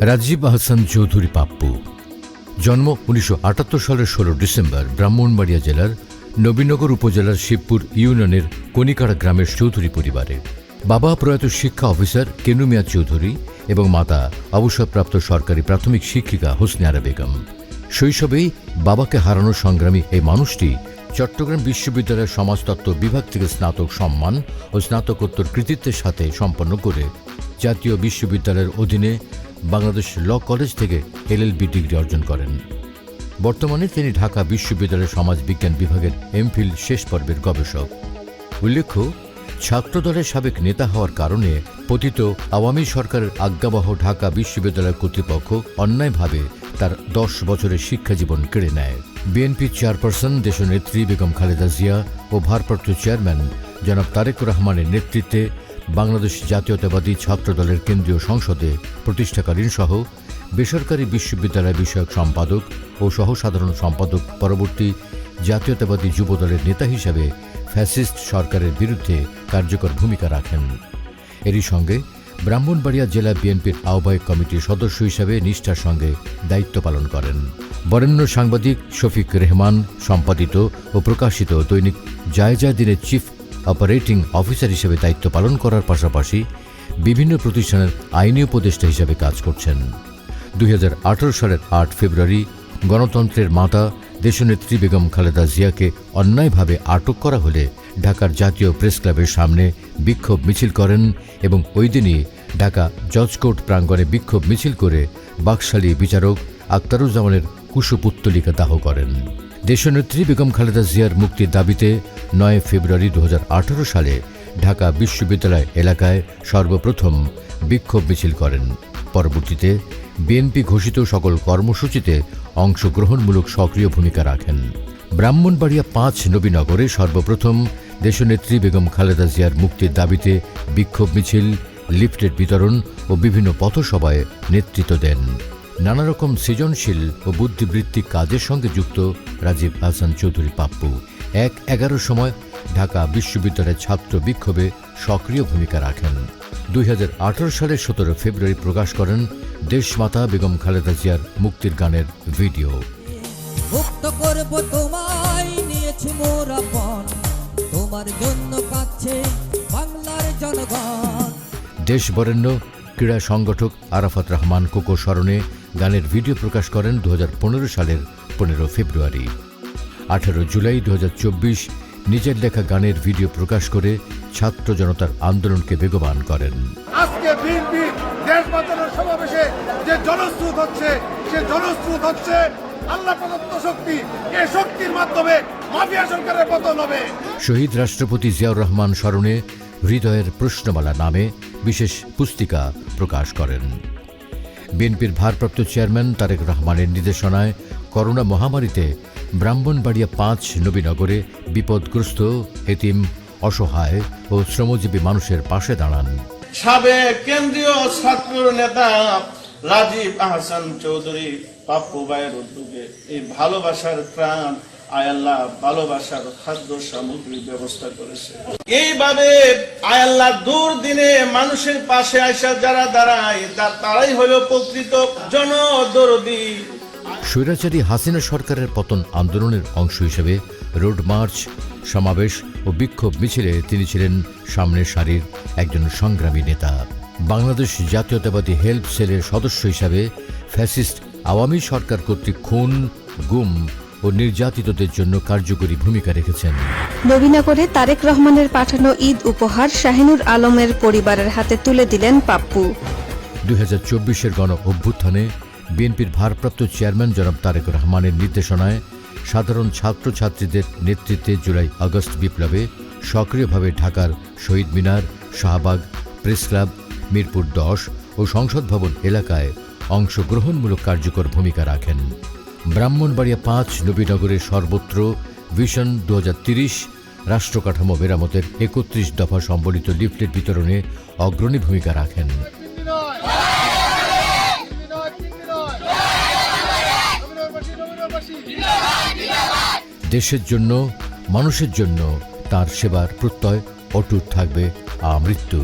রাজীব আহসান চৌধুরী পাপ্পু জন্ম 1978 সালের 16 ডিসেম্বর ব্রাহ্মণবাড়িয়া জেলার নবীনগর উপজেলার শিবপুর ইউনিয়নের কনিকাড়া গ্রামের চৌধুরী পরিবারে। বাবা প্রয়াত শিক্ষা অফিসার কেনু মিয়া চৌধুরী এবং মাতা অবসরপ্রাপ্ত সরকারি প্রাথমিক শিক্ষিকা হোসনে আরা বেগম। শৈশবেই বাবাকে হারানোর সংগ্রামী এই মানুষটি চট্টগ্রাম বিশ্ববিদ্যালয়ের সমাজতত্ত্ব বিভাগ থেকে স্নাতক সম্মান ও স্নাতকোত্তর কৃতিত্বের সাথে সম্পন্ন করে জাতীয় বিশ্ববিদ্যালয়ের অধীনে বাংলাদেশ ল কলেজ থেকে এলএলবি ডিগ্রি অর্জন করেন। বর্তমানে তিনি ঢাকা বিশ্ববিদ্যালয়ের সমাজবিজ্ঞান বিভাগের এমফিল শেষ পর্বের গবেষক। উল্লেখ্য, ছাত্রদলের সাবেক নেতা হওয়ার কারণে পতিত আওয়ামী সরকারের আজ্ঞাবহ ঢাকা বিশ্ববিদ্যালয় কর্তৃপক্ষ অন্যায়ভাবে তার 10 বছরের শিক্ষাজীবন কেড়ে নেয়। বিএনপি চেয়ারপারসন দেশনেত্রী বেগম খালেদা জিয়া ও ভারপ্রাপ্ত চেয়ারম্যান জনাব তারেক রহমানের নেতৃত্বে বাংলাদেশ জাতীয়তাবাদী ছাত্রদলের কেন্দ্রীয় সংসদে প্রতিষ্ঠাকালীন সহ বেসরকারি বিশ্ববিদ্যালয় বিষয়ক সম্পাদক ও সহসাধারণ সম্পাদক পরবর্তী জাতীয়তাবাদী যুবদলের নেতা হিসাবে ফ্যাসিস্ট সরকারের বিরুদ্ধে কার্যকর ভূমিকা রাখেন। এরই সঙ্গে ব্রাহ্মণবাড়িয়া জেলা বিএনপির আহ্বায়ক কমিটির সদস্য হিসাবে নিষ্ঠার সঙ্গে দায়িত্ব পালন করেন। বরেণ্য সাংবাদিক শফিক রেহমান সম্পাদিত ও প্রকাশিত দৈনিক জায়জা দিনের চিফ অপারেটিং অফিসার হিসেবে দায়িত্ব পালন করার পাশাপাশি বিভিন্ন প্রতিষ্ঠানের আইনি উপদেষ্টা হিসেবে কাজ করছেন। 2018 সালের 8 ফেব্রুয়ারি গণতন্ত্রের মাতা দেশনেত্রী বেগম খালেদা জিয়াকে অন্যায়ভাবে আটক করা হলে ঢাকার জাতীয় প্রেস ক্লাবের সামনে বিক্ষোভ মিছিল করেন এবং ওই দিনই ঢাকা জজকোর্ট প্রাঙ্গণে বিক্ষোভ মিছিল করে বাকশালী বিচারক আখতারুজ্জামানের কুশপুত্তলিকা দাহ করেন। দেশনেত্রী বেগম খালেদা জিয়ার মুক্তির দাবিতে 9 ফেব্রুয়ারি 2018 সালে ঢাকা বিশ্ববিদ্যালয় এলাকায় সর্বপ্রথম বিক্ষোভ মিছিল করেন। পরবর্তীতে বিএনপি ঘোষিত সকল কর্মসূচিতে অংশগ্রহণমূলক সক্রিয় ভূমিকা রাখেন। ব্রাহ্মণবাড়িয়া 5 নবীনগরে সর্বপ্রথম দেশনেত্রী বেগম খালেদা জিয়ার মুক্তির দাবিতে বিক্ষোভ মিছিল, লিফলেট বিতরণ ও বিভিন্ন পথসভায় নেতৃত্ব দেন। নানা রকম সৃজনশীল ও বুদ্ধিবৃত্তিক কাজের সঙ্গে যুক্ত রাজীব আহসান চৌধুরী পাপ্পু 1-11 সময় ঢাকা বিশ্ববিদ্যালয়ের ছাত্র বিক্ষোভে সক্রিয় ভূমিকা রাখেন। 2018 সালের 17 ফেব্রুয়ারি প্রকাশ করেন দেশমাতা বেগম খালেদা জিয়ার মুক্তির গানের ভিডিও। মুক্ত করব তোমায়, নিয়েছি মোর আপন, তোমার জন্য কাঁদছে বাংলার জনগণ। দেশ বরেণ্য ক্রীড়া সংগঠক আরাফাত রহমান কোকো স্মরণে গানের ভিডিও প্রকাশ করেন 2015 সালের 15 ফেব্রুয়ারি। 18 জুলাই 2024 নিজের লেখা গানের ভিডিও প্রকাশ করে ছাত্র জনতার আন্দোলনকে বেগবান করেন। আজকে বিএনপি দেশ বাঁচানোর সমাবেশে যে জনস্রোত হচ্ছে, সে জনস্রোত হচ্ছে আল্লাহ প্রদত্ত শক্তি। এই শক্তির মাধ্যমে মাফিয়া সরকারের পতন হবে। শহীদ রাষ্ট্রপতি জিয়াউর রহমান স্মরণে হৃদয়ের প্রশ্নমালা নামে বিশেষ পুস্তিকা প্রকাশ করেন। বিএনপির ভারপ্রাপ্ত চেয়ারম্যান তারেক রহমানের নির্দেশনায় করোনা মহামারীতে ব্রাহ্মণবাড়িয়া 5 নবীনগরে বিপদগ্রস্ত, এতিম, অসহায় ও শ্রমজীবী মানুষের পাশে দাঁড়ান। সাবেক কেন্দ্রীয় ছাত্র নেতা রাজীব আহসান চৌধুরী পাপ্পু ভাইয়ের উদ্যোগে এই ভালোবাসার ত্রাণ আয়াল্লাহ ভালোবাসার খাদ্য সামগ্রীর ব্যবস্থা করেছে। এইভাবে আয়াল্লাহ দূর দিনে মানুষের পাশে আসা যারা দাঁড়ায় তারাই হলো প্রকৃত জনদরদী। স্বৈরাচারী হাসিনা সরকারের পতন আন্দোলনের অংশ হিসেবে রোড মার্চ, সমাবেশ ও বিক্ষোভ মিছিলে তিনি ছিলেন সামনের সারির একজন সংগ্রামী নেতা। বাংলাদেশ জাতীয়তাবাদী হেল্প সেলের সদস্য হিসাবে ফ্যাসিস্ট আওয়ামী সরকার কর্তৃক খুন, গুম ও নির্যাতিতদের জন্য কার্যকরী ভূমিকা রেখেছেন। নবীনগরে তারেক রহমানের পাঠানো ঈদ উপহার শাহিনুর আলমের পরিবারের হাতে তুলে দিলেন পাপ্পু। 2024-এর গণ অভ্যুত্থানে বিএনপির ভারপ্রাপ্ত চেয়ারম্যান জনাব তারেক রহমানের নির্দেশনায় সাধারণ ছাত্রছাত্রীদের নেতৃত্বে জুলাই-আগস্ট বিপ্লবে সক্রিয়ভাবে ঢাকার শহীদ মিনার, শাহবাগ, প্রেস ক্লাব, মিরপুর 10 ও সংসদ ভবন এলাকায় অংশগ্রহণমূলক কার্যকর ভূমিকা রাখেন। ব্রাহ্মণবাড়িয়া 5 নবীনগরের সর্বত্র ভিশন 2030 রাষ্ট্রকাঠামো মেরামতের 31 দফা সম্বলিত লিফলেট বিতরণে অগ্রণী ভূমিকা রাখেন। দেশের জন্য, মানুষের জন্য তার সেবার প্রত্যয় অটুট থাকবে আমৃত্যু।